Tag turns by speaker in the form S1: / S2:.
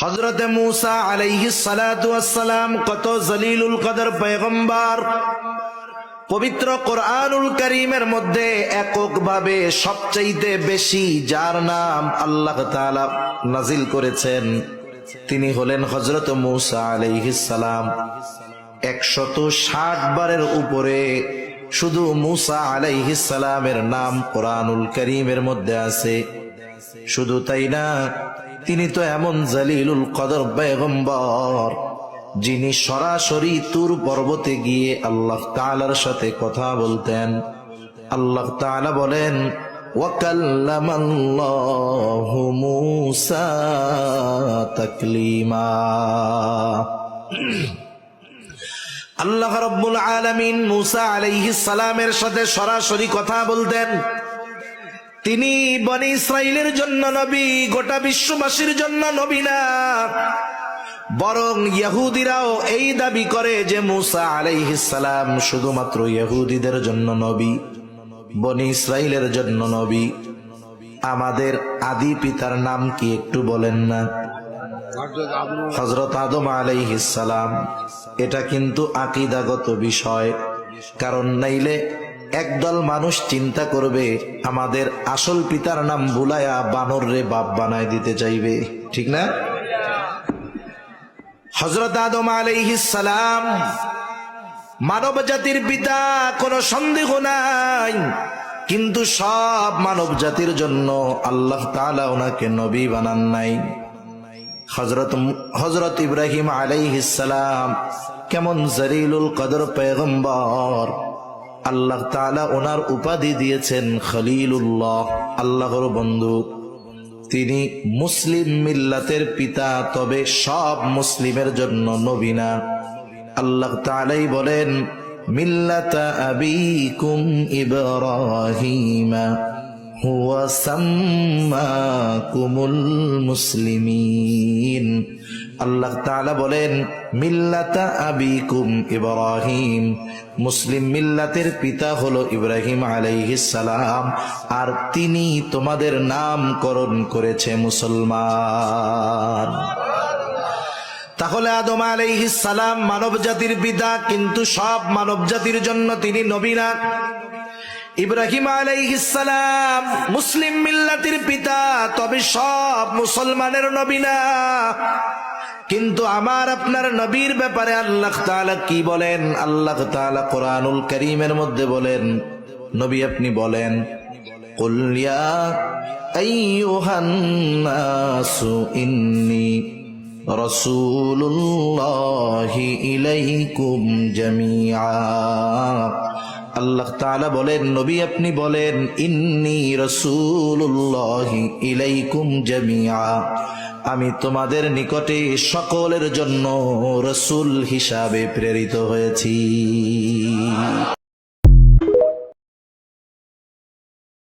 S1: হযরতে মূসা আলাইহিস সালাতু ওয়াস সালাম কত জলিলুল কদর পয়গম্বর। পবিত্র কোরআনুল কারীমের মধ্যে এককভাবে সবচাইতে বেশি যার নাম আল্লাহ তাআলা নাজিল করেছেন তিনি হলেন হযরত মূসা আলাইহিস সালাম। 160 বারের উপরে শুধু মূসা আলাইহিস সালামের নাম কোরআনুল কারীমের মধ্যে আছে। শুধু তাই না, তিনি তো এমন জলিলুল কদর পয়গম্বর যিনি সরাসরি তুর পর্বতে গিয়ে আল্লাহ তাআলার সাথে কথা বলতেন। আল্লাহ তাআলা বলেন, ওয়াকাল্লামাল্লাহু মূসা তাকলিমা। আল্লাহ রাব্বুল আলামিন মূসা আলাইহিস সালামের সাথে সরাসরি কথা বলতেন। তিনি বনি ইসরাইলের জন্য নবী, গোটা বিশ্ববাসীর জন্য নবী না, বরং ইহুদিরাও এই দাবি করে যে মূসা আলাইহিস সালাম শুধুমাত্র ইহুদিদের জন্য নবী, বনি ইসরাইলের জন্য নবী। আমাদের আদি পিতার নাম কি একটু বলেন না? হযরত আদম আলাইহিস সালাম। এটা কিন্তু আকীদাগত বিষয়, কারণ নাইলে একদল মানুষ চিন্তা করবে আমাদের আসল পিতার নাম ভুলায়া বানর রে বাপ বানায় দিতে চাইবে, ঠিক না? হযরত আদম আলাইহিস সালাম মানব জাতির পিতা, কোনো সন্দেহ নাই, কিন্তু সব মানব জাতির জন্য আল্লাহ তাআলা ওনাকে নবী বানান নাই। হযরত ইব্রাহিম আলাইহিস সালাম কেমন জলিলুল কদর পয়গম্বর, আল্লাহ তাআলা ওনার উপাধি দিয়েছেন খলিলুল্লাহ, আল্লাহর বন্ধু। তিনি মুসলিম মিল্লাতের পিতা, তবে সব মুসলিমের জন্য নবী না। আল্লাহ তাআলাই বলেন, মিল্লাতা আবিকুম ইব্রাহিমা হুয়া সাম্মাকুমুল মুসলিমিন। আল্লাহ তাআলা বলেন, মিল্লাতা আবিকুম ইব্রাহিম, মুসলিম মিল্লাতের পিতা হলো ইব্রাহিম আলাইহিস সালাম, আর তিনি তোমাদের নামকরণ করেছে মুসলমান। তাহলে আদম আলাইহিস সালাম মানব জাতির পিতা, কিন্তু সব মানব জাতির জন্য তিনি নবী না। ইব্রাহিম আলাইহিস সালাম মুসলিম মিল্লাতের পিতা, তবে সব মুসলমানের নবী না। কিন্তু আমার আপনার নবীর ব্যাপারে আল্লাহ তাআলা কি বলেন? আল্লাহ তাআলা কোরআনুল কারীমের মধ্যে বলেন, নবী আপনি বলেন, কুল ইয়া আইয়ুহান নাসু ইন্নী রাসূলুল্লাহি ইলাইকুম জামিআ। আল্লাহ তাআলা বলেন, নবী আপনি বলেন, ইন্নী রাসূলুল্লাহি ইলাইকুম জামিআ, আমি তোমাদের নিকটে সকলের জন্য রাসূল হিসাবে প্রেরিত হয়েছি।